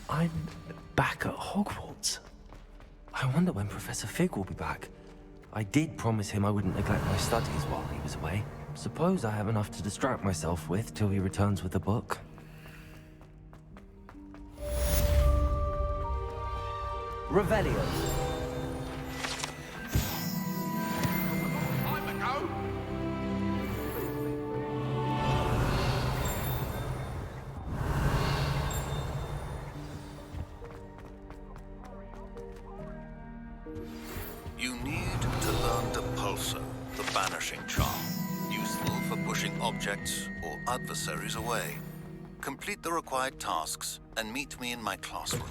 I'm back at Hogwarts. I wonder when Professor Fig will be back. I did promise him I wouldn't neglect my studies while he was away. Suppose I have enough to distract myself with till he returns with the book. Revelio. You need to learn the Pulsar, the banishing charm, useful for pushing objects or adversaries away. Complete the required tasks and meet me in my classroom.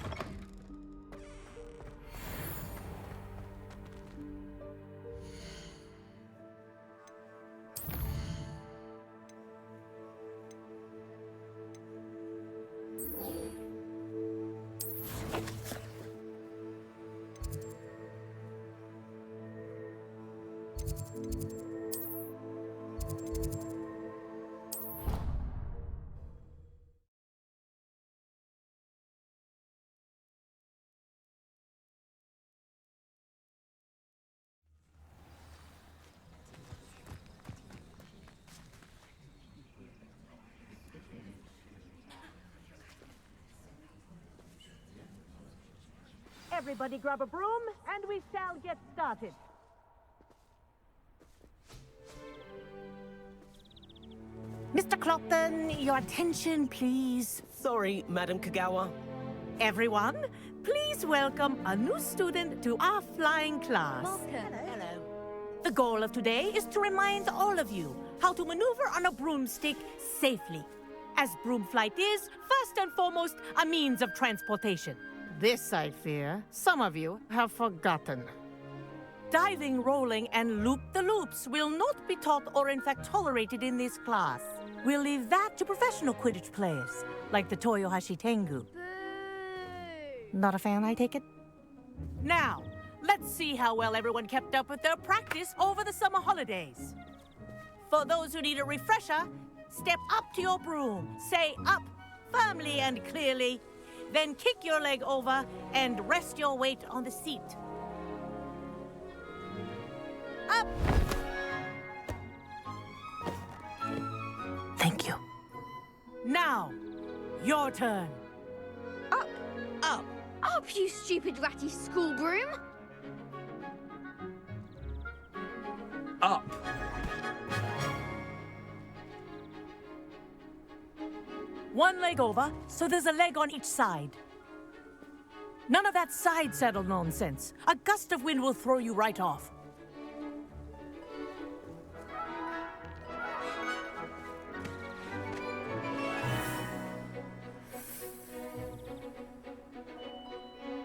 Everybody grab a broom, and we shall get started. Mr. Clopton, your attention, please. Sorry, Madam Kagawa. Everyone, please welcome a new student to our flying class. Welcome. Hello. The goal of today is to remind all of you how to maneuver on a broomstick safely, as broom flight is, first and foremost, a means of transportation. This, I fear, some of you have forgotten. Diving, rolling, and loop-the-loops will not be taught or in fact tolerated in this class. We'll leave that to professional Quidditch players, like the Toyohashi Tengu. Boo! Not a fan, I take it? Now, let's see how well everyone kept up with their practice over the summer holidays. For those who need a refresher, step up to your broom, say up firmly and clearly, then kick your leg over and rest your weight on the seat. Up! Thank you. Now, your turn. Up! Up! Up, you stupid ratty school broom! Up! One leg over, so there's a leg on each side. None of that side saddle nonsense. A gust of wind will throw you right off.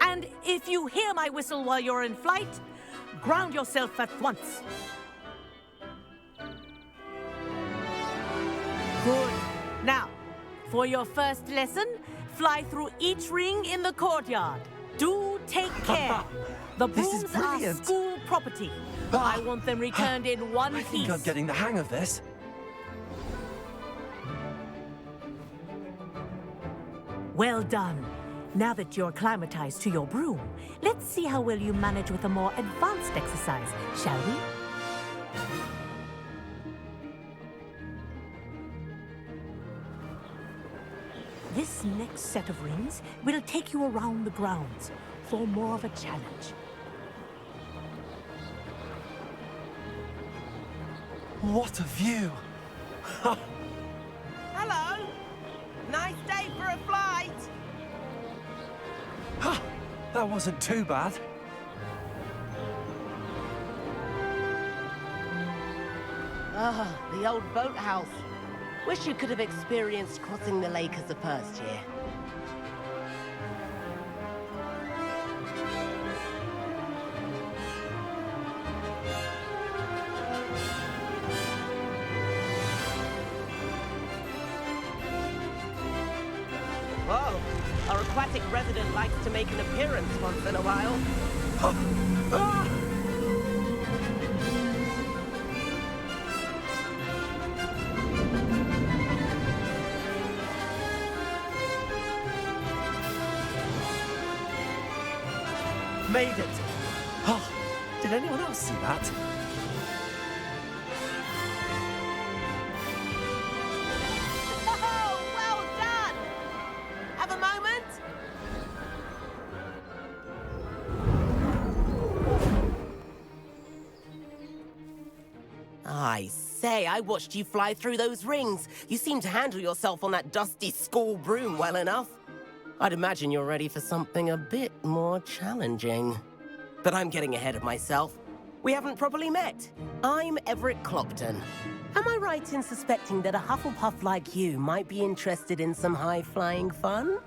And if you hear my whistle while you're in flight, ground yourself at once. Good. Now, for your first lesson, fly through each ring in the courtyard. Do take care. The This is brooms are brilliant. school property. I want them returned in one I piece. think I'm getting the hang of this. Well done. Now that you're acclimatized to your broom, let's see how well you manage with a more advanced exercise, shall we? This next set of rings will take you around the grounds for more of a challenge. What a view! Hello! Nice day for a flight! That wasn't too bad. Ah, the old boathouse. Wish you could have experienced crossing the lake as a first year. Whoa, our aquatic resident likes to make an appearance once in a while. made it! Oh, did anyone else see that? Oh, well done! Have a moment? I say, I watched you fly through those rings. You seem to handle yourself on that dusty school broom well enough. I'd imagine you're ready for something a bit more challenging. But I'm getting ahead of myself. We haven't properly met. I'm Everett Clopton. Am I right in suspecting that a Hufflepuff like you might be interested in some high-flying fun?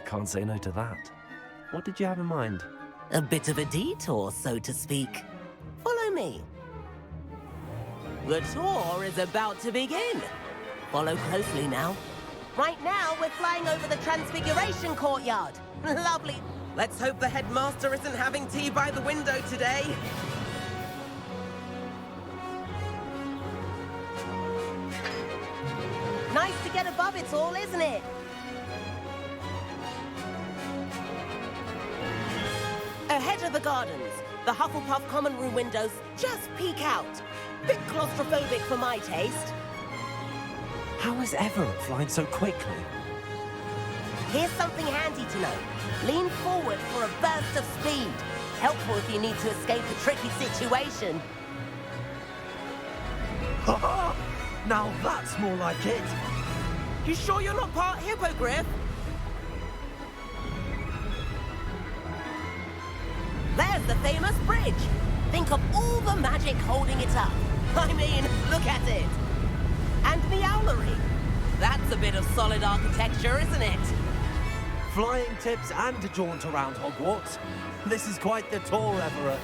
Can't say no to that. What did you have in mind? A bit of a detour, so to speak. Follow me. The tour is about to begin. Follow closely now. Right now, we're flying over the Transfiguration Courtyard. Lovely. Let's hope the headmaster isn't having tea by the window today. Nice to get above it all, isn't it? Ahead of the gardens, the Hufflepuff common room windows just peek out. Bit claustrophobic for my taste. How is Everett flying so quickly? Here's something handy to know. Lean forward for a burst of speed. Helpful if you need to escape a tricky situation. Now that's more like it! You sure you're not part hippogriff? There's the famous bridge. Think of all the magic holding it up. I mean, look at it. And the owlery. That's a bit of solid architecture, isn't it? Flying tips and a jaunt around Hogwarts. This is quite the tour, Everett.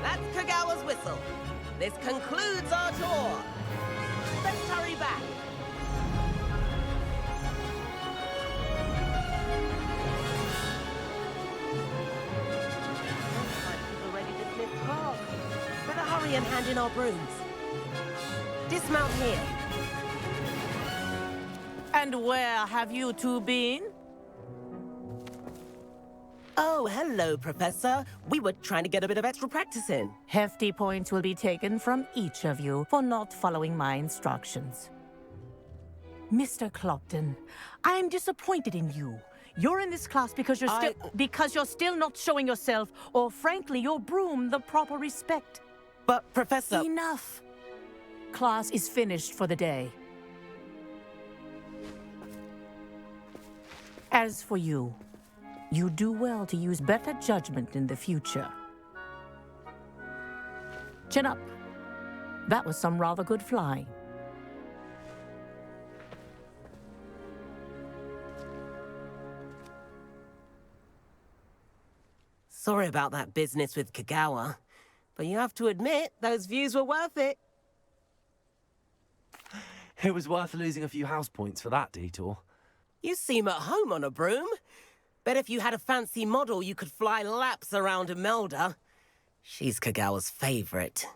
That's Kagawa's whistle. This concludes our tour. Let's hurry back. People ready to dismiss class. Better hurry and hand in our brooms. Dismount here. And where have you two been? Oh, hello, Professor. We were trying to get a bit of extra practice in. Hefty points will be taken from each of you for not following my instructions. Mr. Clopton, I'm disappointed in you. You're in this class because you're still not showing yourself, or frankly, your broom the proper respect. But, Professor... Enough. Class is finished for the day. As for you, you do well to use better judgment in the future. Chin up. That was some rather good flying. Sorry about that business with Kagawa, but you have to admit, those views were worth it. It was worth losing a few house points for that detour. You seem at home on a broom. Bet if you had a fancy model, you could fly laps around Imelda. She's Kagawa's favorite.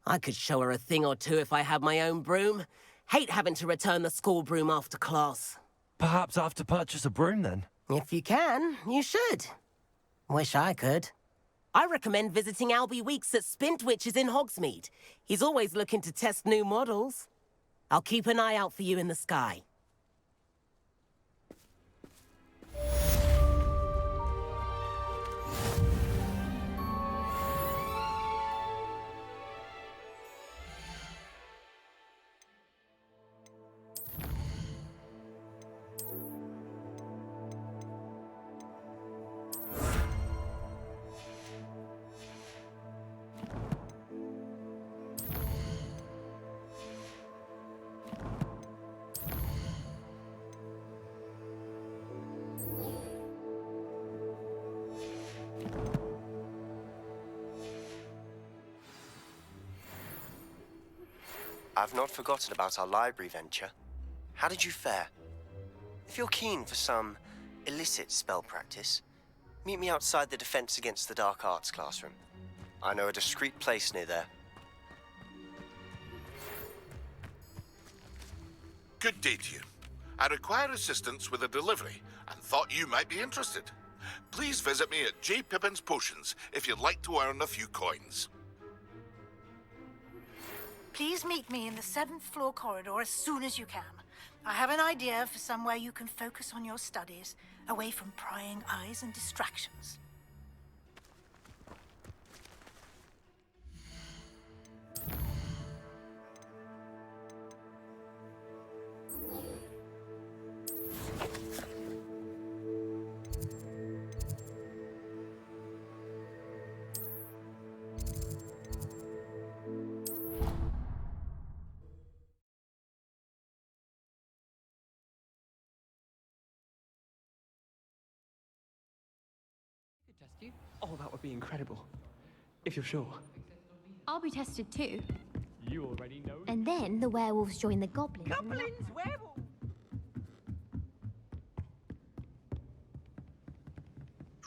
I could show her a thing or two if I had my own broom. Hate having to return the school broom after class. Perhaps I have to purchase a broom then? If you can, you should. Wish I could. I recommend visiting Albie Weeks at Spintwitches in Hogsmeade. He's always looking to test new models. I'll keep an eye out for you in the sky. I've not forgotten about our library venture. How did you fare? If you're keen for some illicit spell practice, meet me outside the Defense Against the Dark Arts classroom. I know a discreet place near there. Good day to you. I require assistance with a delivery and thought you might be interested. Please visit me at J. Pippin's Potions if you'd like to earn a few coins. Please meet me in the 7th floor corridor as soon as you can. I have an idea for somewhere you can focus on your studies, away from prying eyes and distractions. Test you? Oh, that would be incredible. If you're sure. I'll be tested too. You already know. And then the werewolves join the goblins. Goblins, werewolves!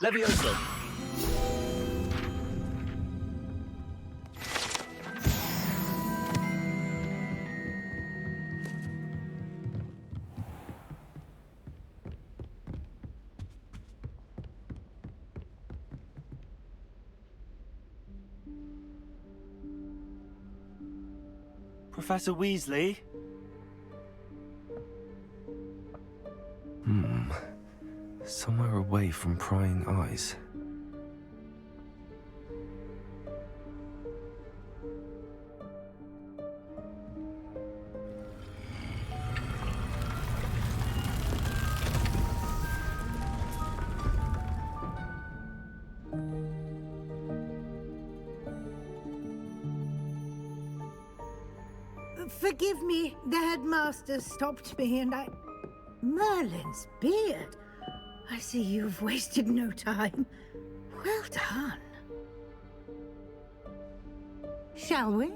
Levioso. Professor Weasley? Somewhere away from prying eyes. Forgive me, the headmaster stopped me and I... Merlin's beard. I see you've wasted no time. Well done. Shall we?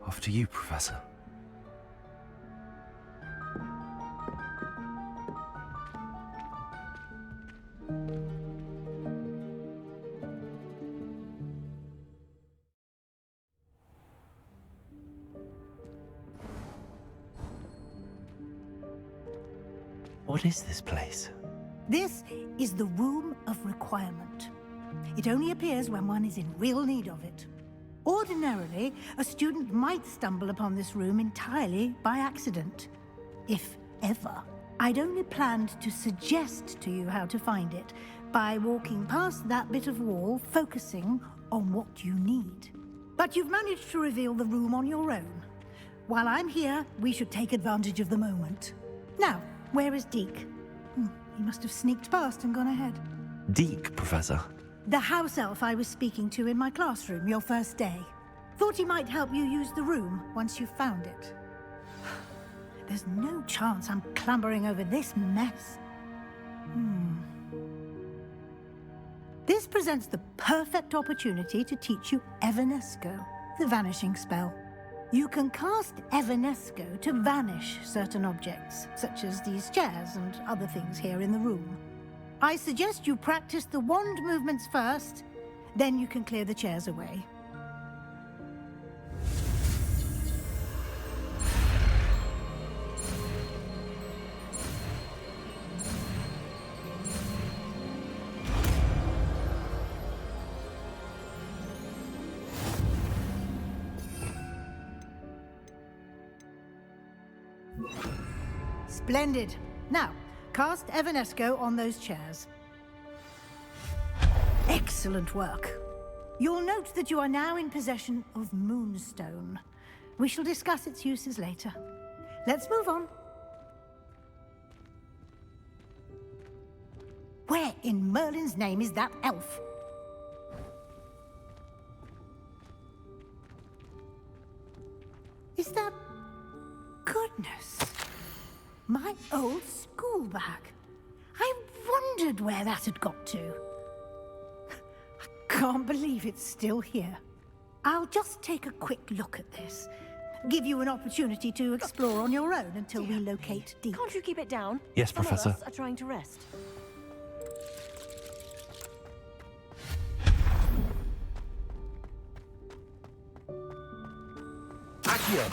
After you, Professor. What is this place? This is the Room of Requirement. It only appears when one is in real need of it. Ordinarily, a student might stumble upon this room entirely by accident. If ever. I'd only planned to suggest to you how to find it by walking past that bit of wall, focusing on what you need. But you've managed to reveal the room on your own. While I'm here, we should take advantage of the moment. Now, where is Deke? He must have sneaked past and gone ahead. Deke, Professor. The house elf I was speaking to in my classroom your first day. Thought he might help you use the room once you found it. There's no chance I'm clambering over this mess. This presents the perfect opportunity to teach you Evanesco, the vanishing spell. You can cast Evanesco to vanish certain objects, such as these chairs and other things here in the room. I suggest you practice the wand movements first, then you can clear the chairs away. Splendid. Now, cast Evanesco on those chairs. Excellent work. You'll note that you are now in possession of Moonstone. We shall discuss its uses later. Let's move on. Where in Merlin's name is that elf? Is that... Goodness. My old school bag. I wondered where that had got to. I can't believe it's still here. I'll just take a quick look at this. Give you an opportunity to explore on your own until we locate Deke. Can't you keep it down? Yes, Some Professor. of us are trying to rest. vacuum!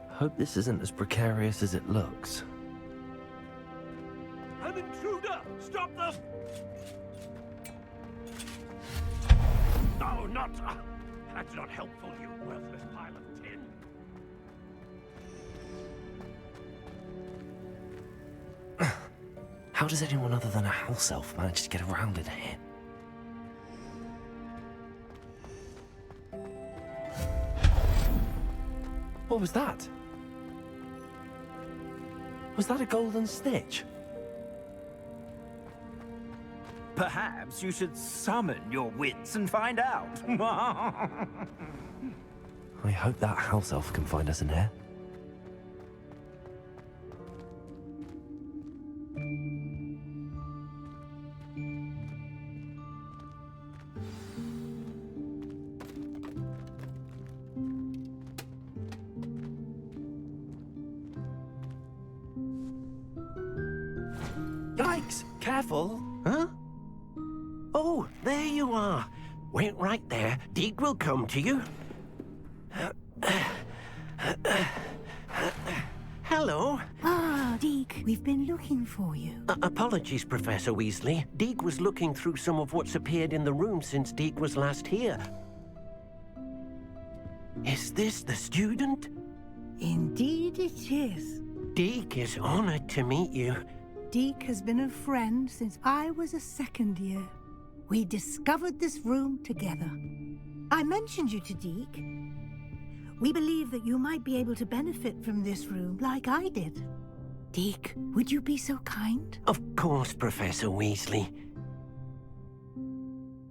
Hope this isn't as precarious as it looks. An intruder! Stop them! No, not... that's not helpful, you worthless pile of tin. How does anyone other than a house elf manage to get around in here? What was that? Was that a golden snitch? Perhaps you should summon your wits and find out. I hope that house elf can find us in here. Yikes! Careful! Huh? Oh, there you are. Wait right there. Deke will come to you. Hello. Ah, Deke, we've been looking for you. Apologies, Professor Weasley. Deke was looking through some of what's appeared in the room since Deke was last here. Is this the student? Indeed it is. Deke is honored to meet you. Deke has been a friend since I was a second year. We discovered this room together. I mentioned you to Deke. We believe that you might be able to benefit from this room like I did. Deke, would you be so kind? Of course, Professor Weasley.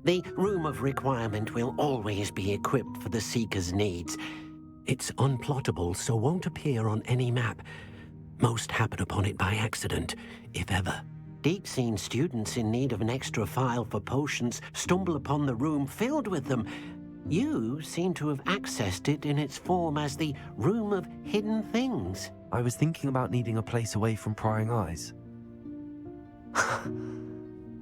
The Room of Requirement will always be equipped for the Seeker's needs. It's unplottable, so won't appear on any map. Most happen upon it by accident, if ever. Deke's seen students in need of an extra file for potions stumble upon the room filled with them. You seem to have accessed it in its form as the Room of Hidden Things. I was thinking about needing a place away from prying eyes.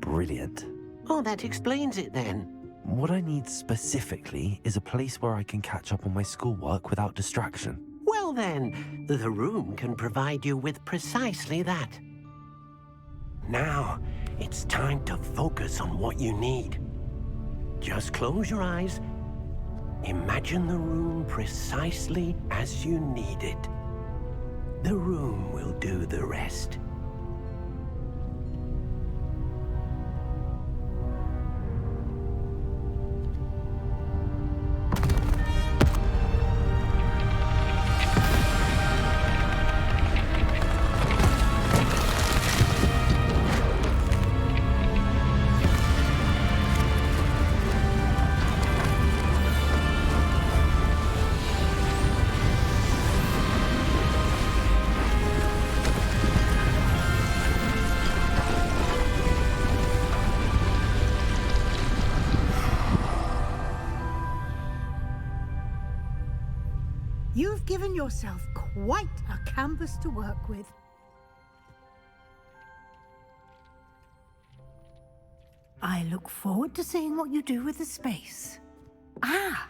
Brilliant. Oh, that explains it then. What I need specifically is a place where I can catch up on my schoolwork without distraction. Well then, the room can provide you with precisely that. Now, it's time to focus on what you need. Just close your eyes. Imagine the room precisely as you need it. The room will do the rest. You've given yourself quite a canvas to work with. I look forward to seeing what you do with the space. Ah,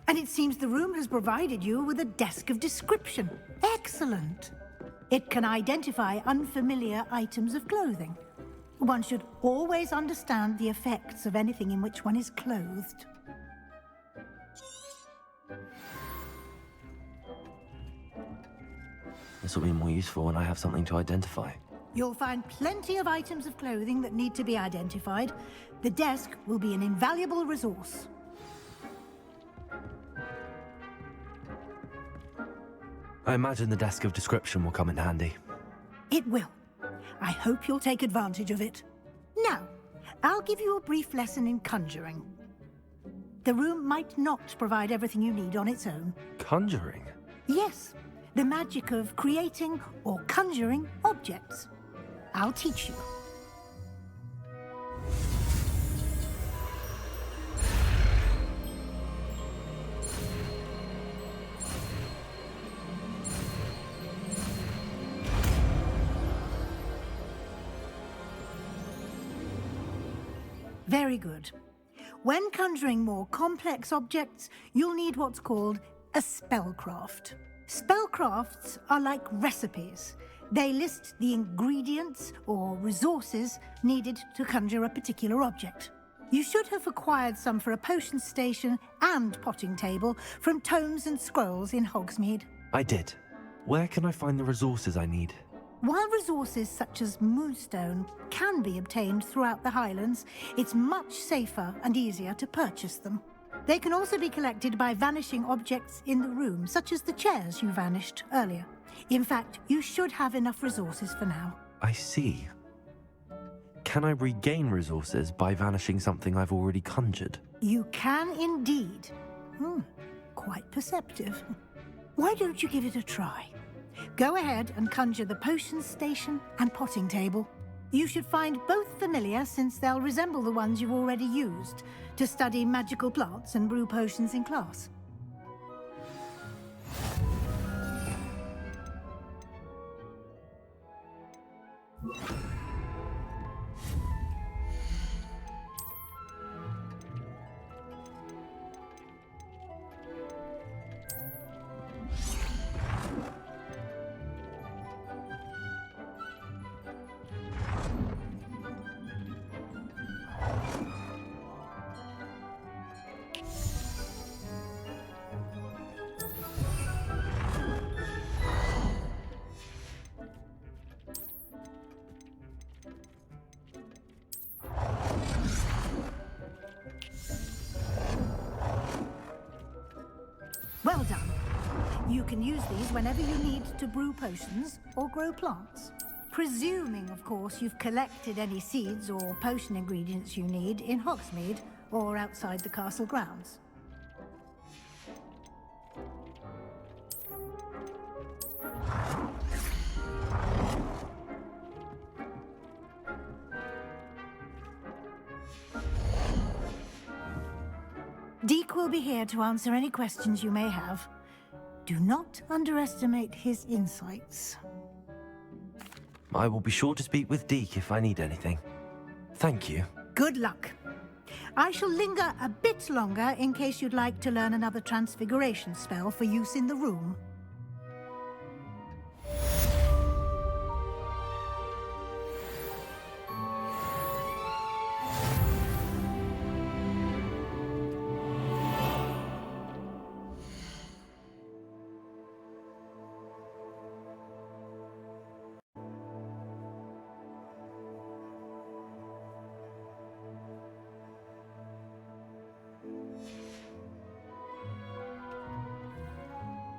and it seems the room has provided you with a desk of description. Excellent. It can identify unfamiliar items of clothing. One should always understand the effects of anything in which one is clothed. This will be more useful when I have something to identify. You'll find plenty of items of clothing that need to be identified. The desk will be an invaluable resource. I imagine the desk of description will come in handy. It will. I hope you'll take advantage of it. Now, I'll give you a brief lesson in conjuring. The room might not provide everything you need on its own. Conjuring? Yes, the magic of creating or conjuring objects. I'll teach you. Very good. When conjuring more complex objects, you'll need what's called a spellcraft. Spellcrafts are like recipes. They list the ingredients or resources needed to conjure a particular object. You should have acquired some for a potion station and potting table from tomes and scrolls in Hogsmeade. I did. Where can I find the resources I need? While resources such as Moonstone can be obtained throughout the Highlands, it's much safer and easier to purchase them. They can also be collected by vanishing objects in the room, such as the chairs you vanished earlier. In fact, you should have enough resources for now. I see. Can I regain resources by vanishing something I've already conjured? You can indeed. Quite perceptive. Why don't you give it a try? Go ahead and conjure the potion station and potting table. You should find both familiar, since they'll resemble the ones you've already used to study magical plants and brew potions in class. Well done. You can use these whenever you need to brew potions or grow plants. Presuming, of course, you've collected any seeds or potion ingredients you need in Hogsmeade or outside the castle grounds. Deke will be here to answer any questions you may have. Do not underestimate his insights. I will be sure to speak with Deke if I need anything. Thank you. Good luck. I shall linger a bit longer in case you'd like to learn another transfiguration spell for use in the room.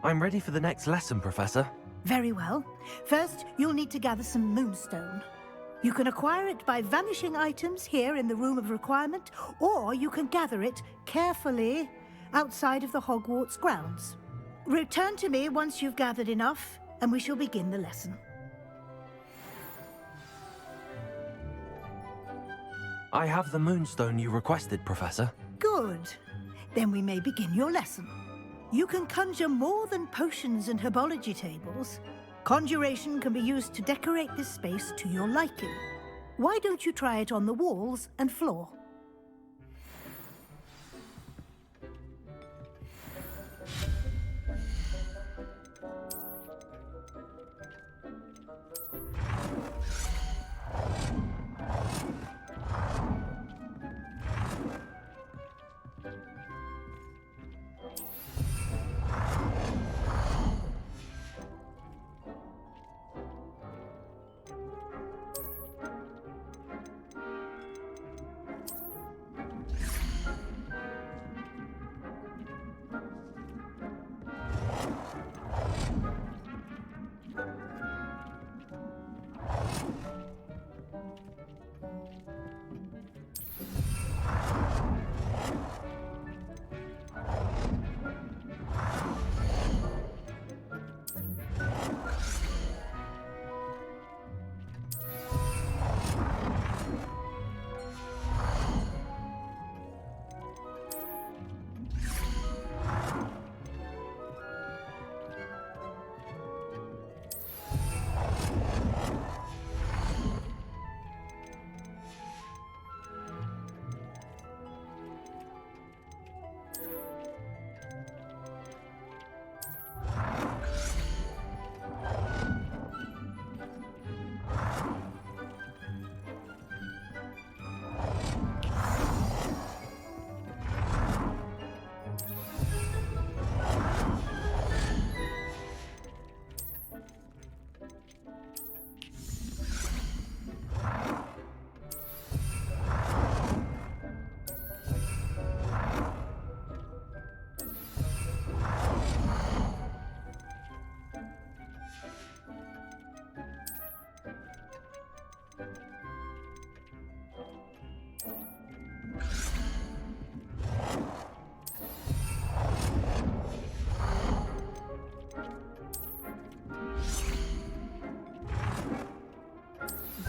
I'm ready for the next lesson, Professor. Very well. First, you'll need to gather some Moonstone. You can acquire it by vanishing items here in the Room of Requirement, or you can gather it carefully outside of the Hogwarts grounds. Return to me once you've gathered enough, and we shall begin the lesson. I have the Moonstone you requested, Professor. Good. Then we may begin your lesson. You can conjure more than potions and herbology tables. Conjuration can be used to decorate this space to your liking. Why don't you try it on the walls and floor?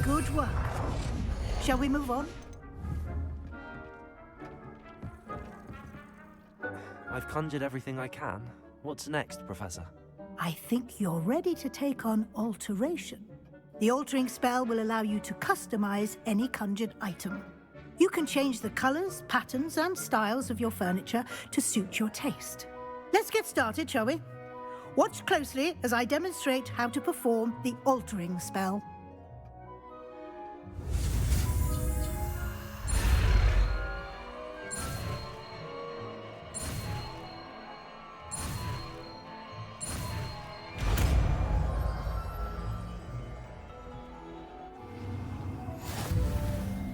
Good work. Shall we move on? I've conjured everything I can. What's next, Professor? I think you're ready to take on alteration. The altering spell will allow you to customize any conjured item. You can change the colors, patterns, and styles of your furniture to suit your taste. Let's get started, shall we? Watch closely as I demonstrate how to perform the altering spell.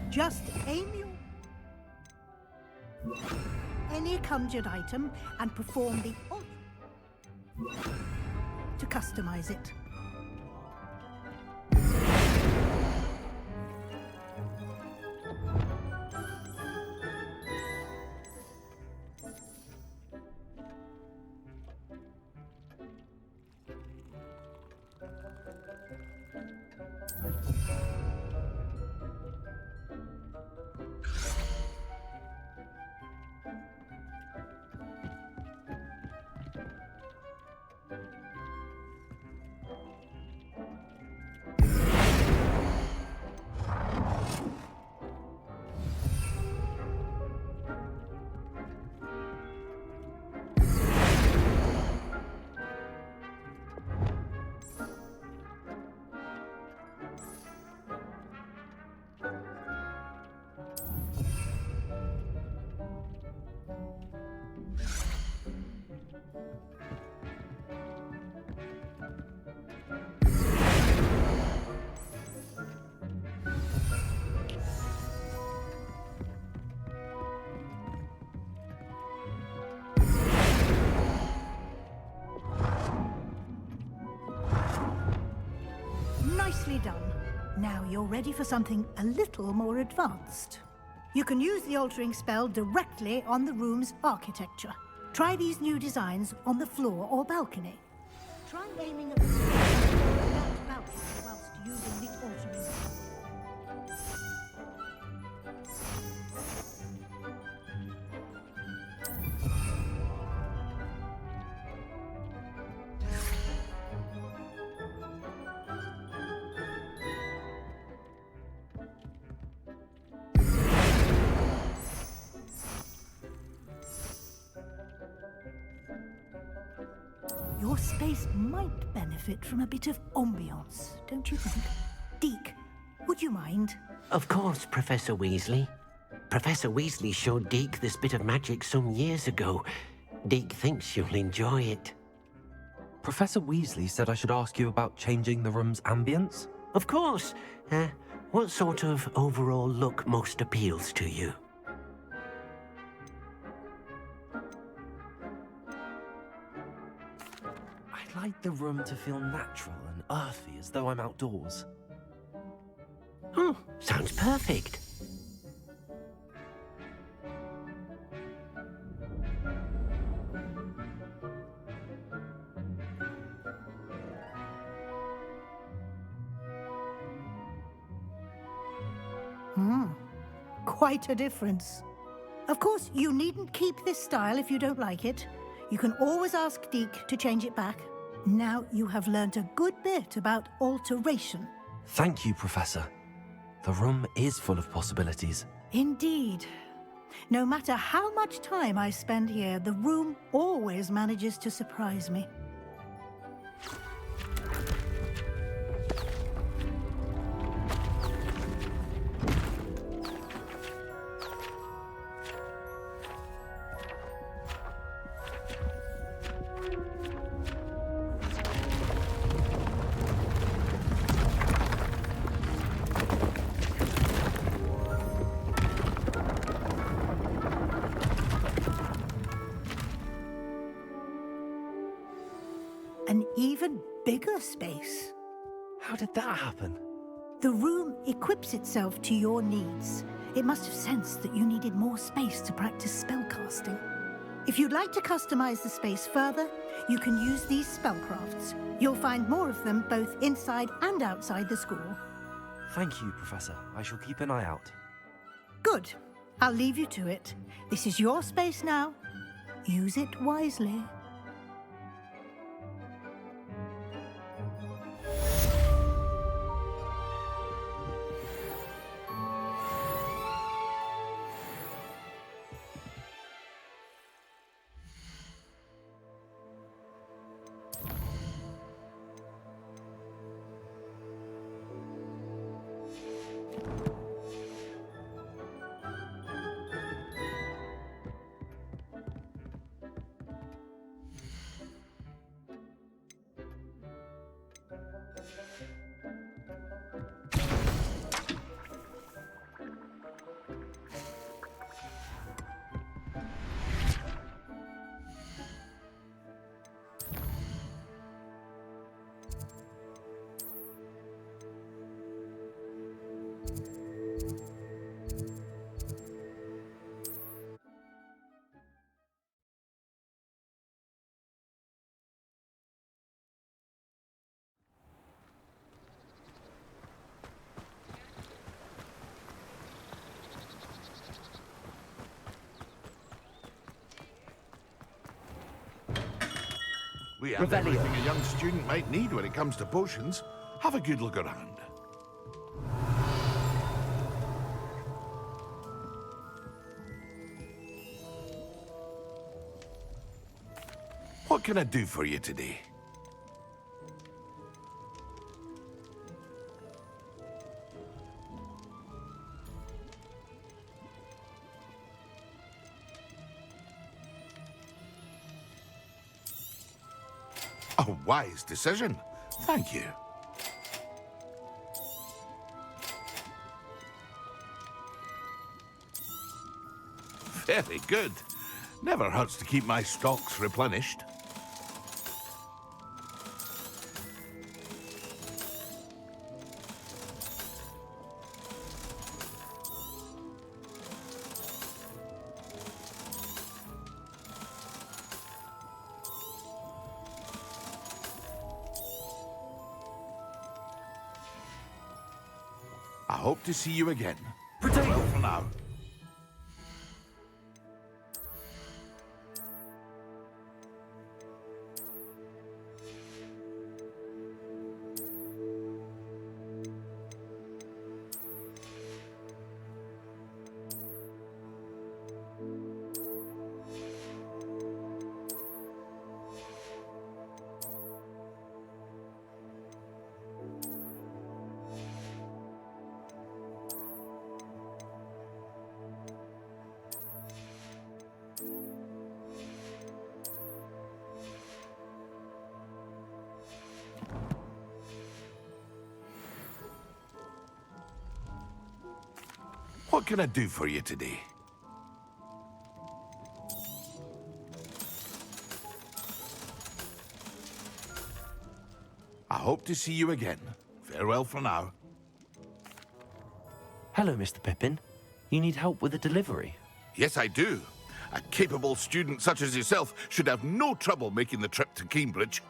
Just aim any conjured item and perform the to customize it. Nicely done. Now you're ready for something a little more advanced. You can use the altering spell directly on the room's architecture. Try these new designs on the floor or balcony. Try aiming at the that balcony whilst using the altering spell. Your space might benefit from a bit of ambiance, don't you think? Deke, would you mind? Of course, Professor Weasley. Professor Weasley showed Deke this bit of magic some years ago. Deke thinks you'll enjoy it. Professor Weasley said I should ask you about changing the room's ambience? Of course. What sort of overall look most appeals to you? I'd like the room to feel natural and earthy, as though I'm outdoors. Oh, sounds perfect. Quite a difference. Of course, you needn't keep this style if you don't like it. You can always ask Deke to change it back. Now you have learnt a good bit about alteration. Thank you, Professor. The room is full of possibilities. Indeed. No matter how much time I spend here, the room always manages to surprise me. An even bigger space. How did that happen? The room equips itself to your needs. It must have sensed that you needed more space to practice spellcasting. If you'd like to customize the space further, you can use these spellcrafts. You'll find more of them both inside and outside the school. Thank you, Professor. I shall keep an eye out. Good. I'll leave you to it. This is your space now. Use it wisely. We have everything a young student might need when it comes to potions. Have a good look around. What can I do for you today? A wise decision. Thank you. Very good. Never hurts to keep my stocks replenished. I hope to see you again. Farewell for now. What can I do for you today? I hope to see you again. Farewell for now. Hello, Mr. Pippin. You need help with a delivery? Yes, I do. A capable student such as yourself should have no trouble making the trip to Cambridge.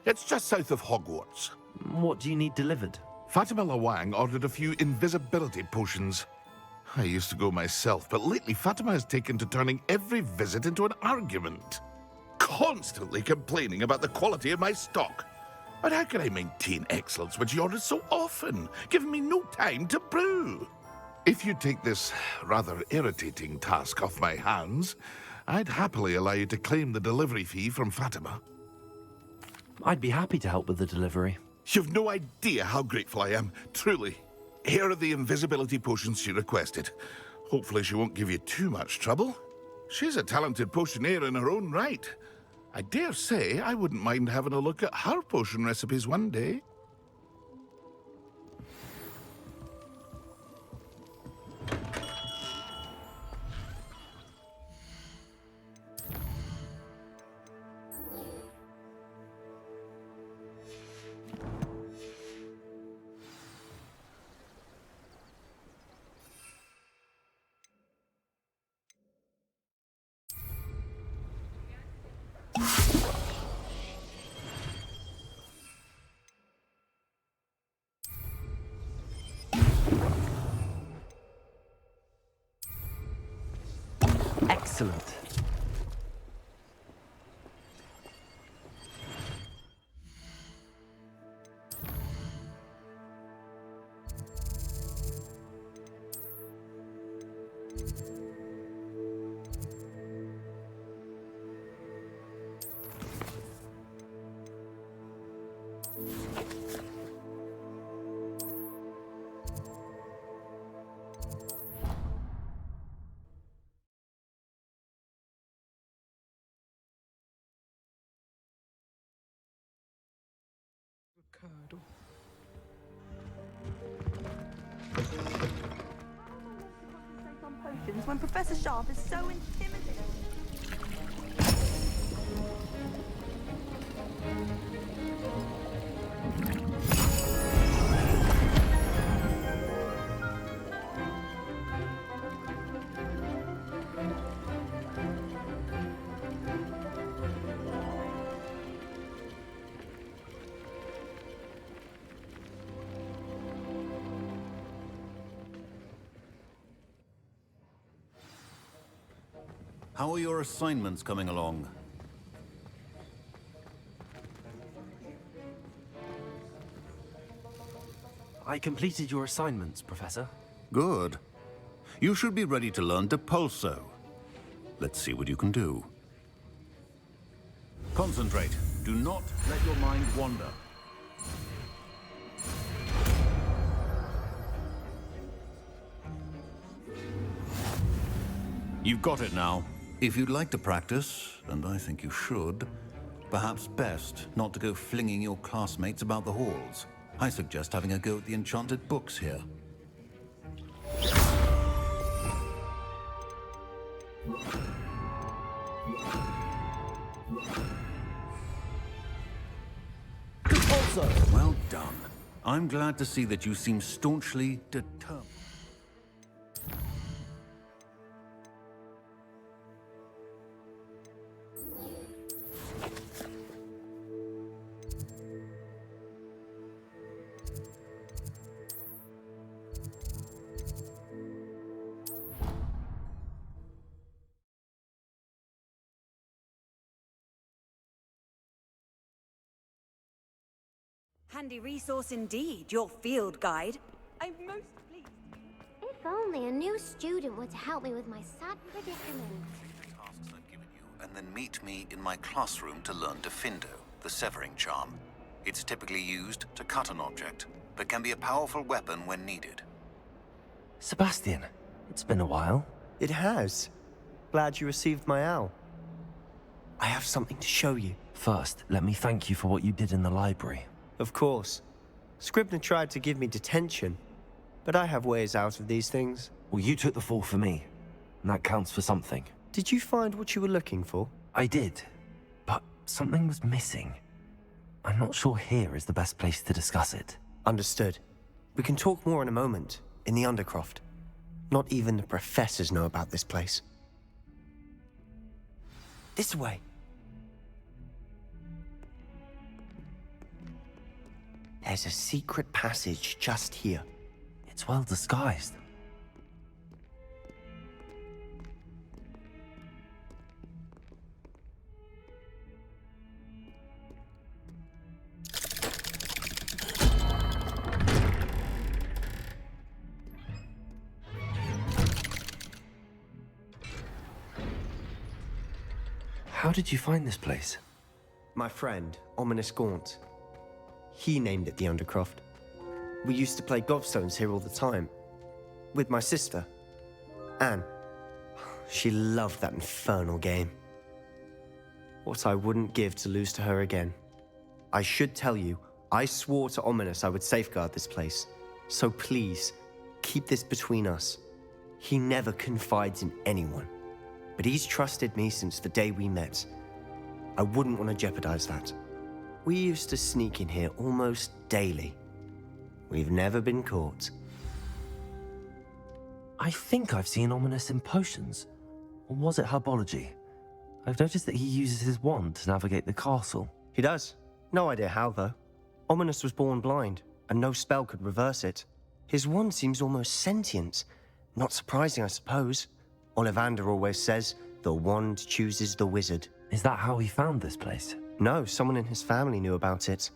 It's just south of Hogwarts. What do you need delivered? Fatima Lawang ordered a few invisibility potions. I used to go myself, but lately Fatima has taken to turning every visit into an argument. Constantly complaining about the quality of my stock. But how can I maintain excellence when she orders so often, giving me no time to brew? If you take this rather irritating task off my hands, I'd happily allow you to claim the delivery fee from Fatima. I'd be happy to help with the delivery. You've no idea how grateful I am, truly. Here are the invisibility potions she requested. Hopefully she won't give you too much trouble. She's a talented potioneer in her own right. I dare say I wouldn't mind having a look at her potion recipes one day. Excellent. Curdle. On potions when Professor Sharp is so intimidating. How are your assignments coming along? I completed your assignments, Professor. Good. You should be ready to learn Depulso. Let's see what you can do. Concentrate. Do not let your mind wander. You've got it now. If you'd like to practice, and I think you should, perhaps best not to go flinging your classmates about the halls. I suggest having a go at the enchanted books here. Well done. I'm glad to see that you seem staunchly determined. Handy resource indeed, your field guide. I'm most pleased. If only a new student were to help me with my sad predicament. Tasks I've given you, and then meet me in my classroom to learn Defindo, the severing charm. It's typically used to cut an object, but can be a powerful weapon when needed. Sebastian, it's been a while. It has. Glad you received my owl. I have something to show you. First, let me thank you for what you did in the library. Of course. Scribner tried to give me detention, but I have ways out of these things. Well, you took the fall for me, and that counts for something. Did you find what you were looking for? I did, but something was missing. I'm not sure here is the best place to discuss it. Understood. We can talk more in a moment, in the Undercroft. Not even the professors know about this place. This way. There's a secret passage just here. It's well disguised. How did you find this place? My friend, Ominous Gaunt. He named it the Undercroft. We used to play gobstones here all the time. With my sister, Anne. She loved that infernal game. What I wouldn't give to lose to her again. I should tell you, I swore to Ominous I would safeguard this place. So please, keep this between us. He never confides in anyone. But he's trusted me since the day we met. I wouldn't want to jeopardize that. We used to sneak in here almost daily. We've never been caught. I think I've seen Ominous in potions. Or was it herbology? I've noticed that he uses his wand to navigate the castle. He does. No idea how, though. Ominous was born blind, and no spell could reverse it. His wand seems almost sentient. Not surprising, I suppose. Ollivander always says, The wand chooses the wizard. Is that how he found this place? No, someone in his family knew about it.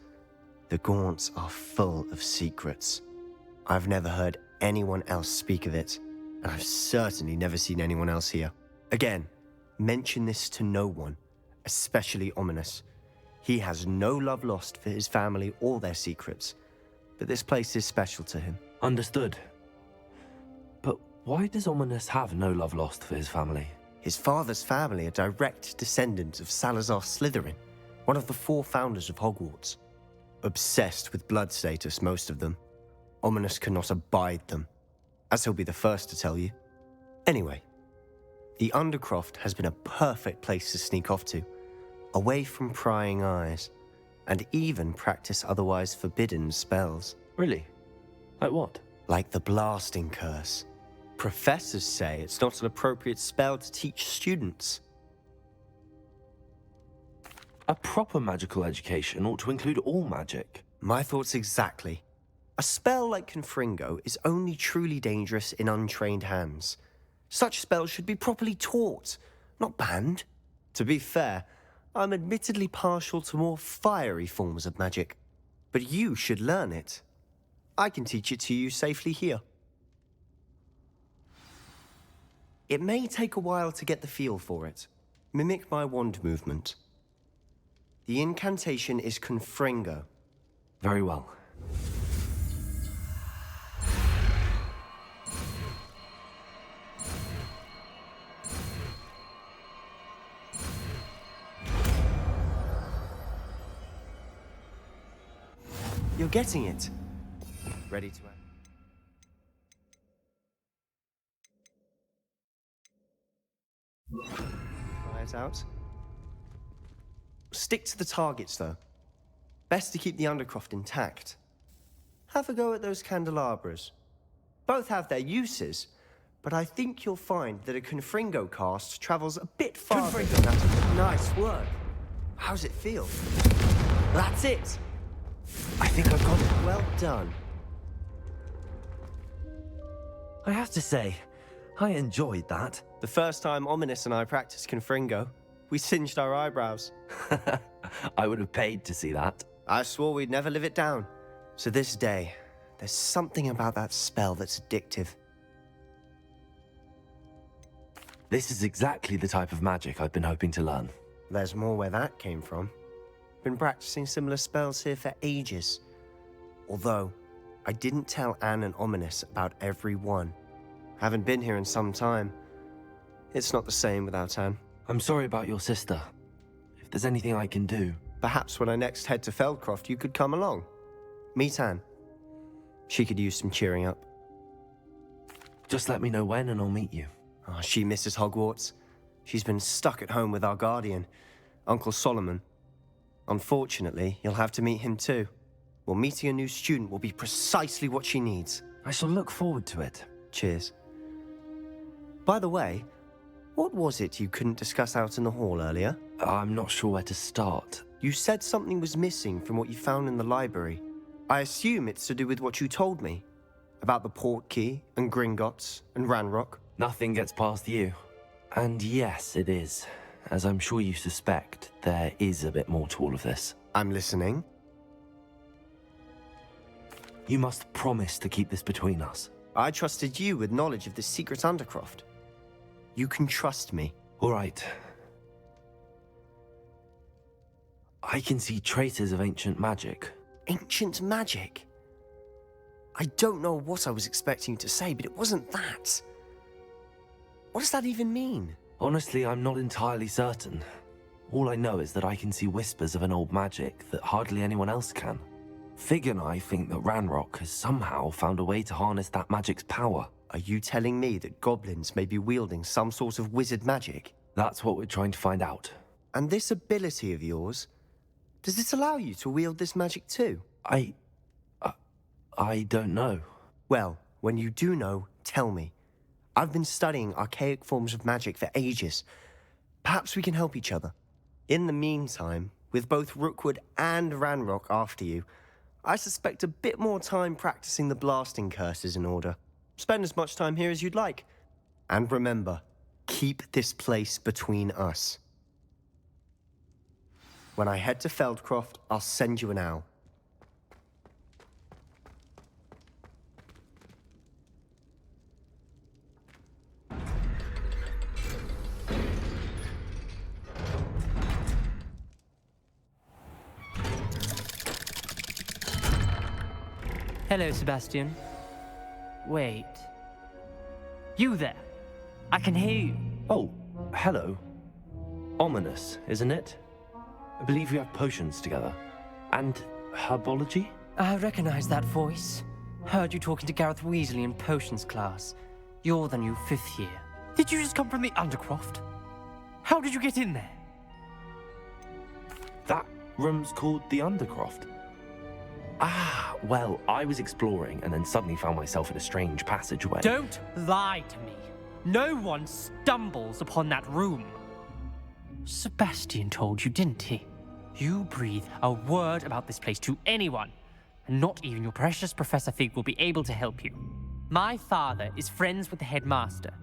The Gaunts are full of secrets. I've never heard anyone else speak of it, and I've certainly never seen anyone else here. Again, mention this to no one, especially Ominous. He has no love lost for his family or their secrets, but this place is special to him. Understood. But why does Ominous have no love lost for his family? His father's family are direct descendants of Salazar Slytherin, one of the 4 founders of Hogwarts. Obsessed with blood status, most of them. Ominous cannot abide them, as he'll be the first to tell you. Anyway, the Undercroft has been a perfect place to sneak off to, away from prying eyes, and even practice otherwise forbidden spells. Really? Like what? Like the blasting curse. Professors say it's not an appropriate spell to teach students. A proper magical education ought to include all magic. My thoughts exactly. A spell like Confringo is only truly dangerous in untrained hands. Such spells should be properly taught, not banned. To be fair, I'm admittedly partial to more fiery forms of magic. But you should learn it. I can teach it to you safely here. It may take a while to get the feel for it. Mimic my wand movement. The incantation is Confringo. Very well. You're getting it. Ready to act? Try it out. Stick to the targets, though. Best to keep the Undercroft intact. Have a go at those candelabras. Both have their uses, but I think you'll find that a Confringo cast travels a bit farther than that. Nice work. How's it feel? That's it. I think I've got it. Well done. I have to say, I enjoyed that. The first time Ominous and I practiced Confringo, we singed our eyebrows. I would have paid to see that. I swore we'd never live it down. So this day, there's something about that spell that's addictive. This is exactly the type of magic I've been hoping to learn. There's more where that came from. Been practicing similar spells here for ages. Although, I didn't tell Anne and Ominous about every one. Haven't been here in some time. It's not the same without Anne. I'm sorry about your sister. If there's anything I can do... Perhaps when I next head to Feldcroft, you could come along. Meet Anne. She could use some cheering up. Just let me know when and I'll meet you. Oh, she misses Hogwarts. She's been stuck at home with our guardian, Uncle Solomon. Unfortunately, you'll have to meet him too. Well, meeting a new student will be precisely what she needs. I shall look forward to it. Cheers. By the way, what was it you couldn't discuss out in the hall earlier? I'm not sure where to start. You said something was missing from what you found in the library. I assume it's to do with what you told me. About the Portkey, and Gringotts, and Ranrock. Nothing gets past you. And yes, it is. As I'm sure you suspect, there is a bit more to all of this. I'm listening. You must promise to keep this between us. I trusted you with knowledge of the secret Undercroft. You can trust me. All right. I can see traces of ancient magic. Ancient magic? I don't know what I was expecting you to say, but it wasn't that. What does that even mean? Honestly, I'm not entirely certain. All I know is that I can see whispers of an old magic that hardly anyone else can. Fig and I think that Ranrock has somehow found a way to harness that magic's power. Are you telling me that goblins may be wielding some sort of wizard magic? That's what we're trying to find out. And this ability of yours, does it allow you to wield this magic too? I don't know. Well, when you do know, tell me. I've been studying archaic forms of magic for ages. Perhaps we can help each other. In the meantime, with both Rookwood and Ranrock after you, I suspect a bit more time practicing the blasting curse is in order. Spend as much time here as you'd like. And remember, Keep this place between us. When I head to Feldcroft, I'll send you an owl. Hello, Sebastian. Wait. You there? I can hear you. Oh, hello. Ominous, isn't it? I believe we have potions together. And herbology? I recognize that voice. Heard you talking to Gareth Weasley in potions class. You're the new 5th year. Did you just come from the Undercroft? How did you get in there? That room's called the Undercroft. Ah, well, I was exploring and then suddenly found myself in a strange passageway. Don't lie to me. No one stumbles upon that room. Sebastian told you, didn't he? You breathe a word about this place to anyone, and not even your precious Professor Fig will be able to help you. My father is friends with the headmaster.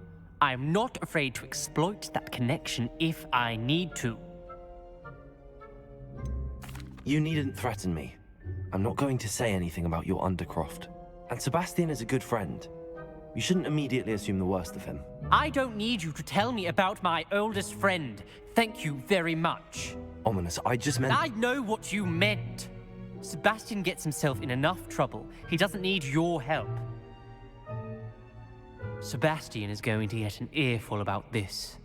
I am not afraid to exploit that connection if I need to. You needn't threaten me. I'm not going to say anything about your Undercroft. And Sebastian is a good friend. You shouldn't immediately assume the worst of him. I don't need you to tell me about my oldest friend. Thank you very much. Ominous, I just meant... I know what you meant. Sebastian gets himself in enough trouble. He doesn't need your help. Sebastian is going to get an earful about this.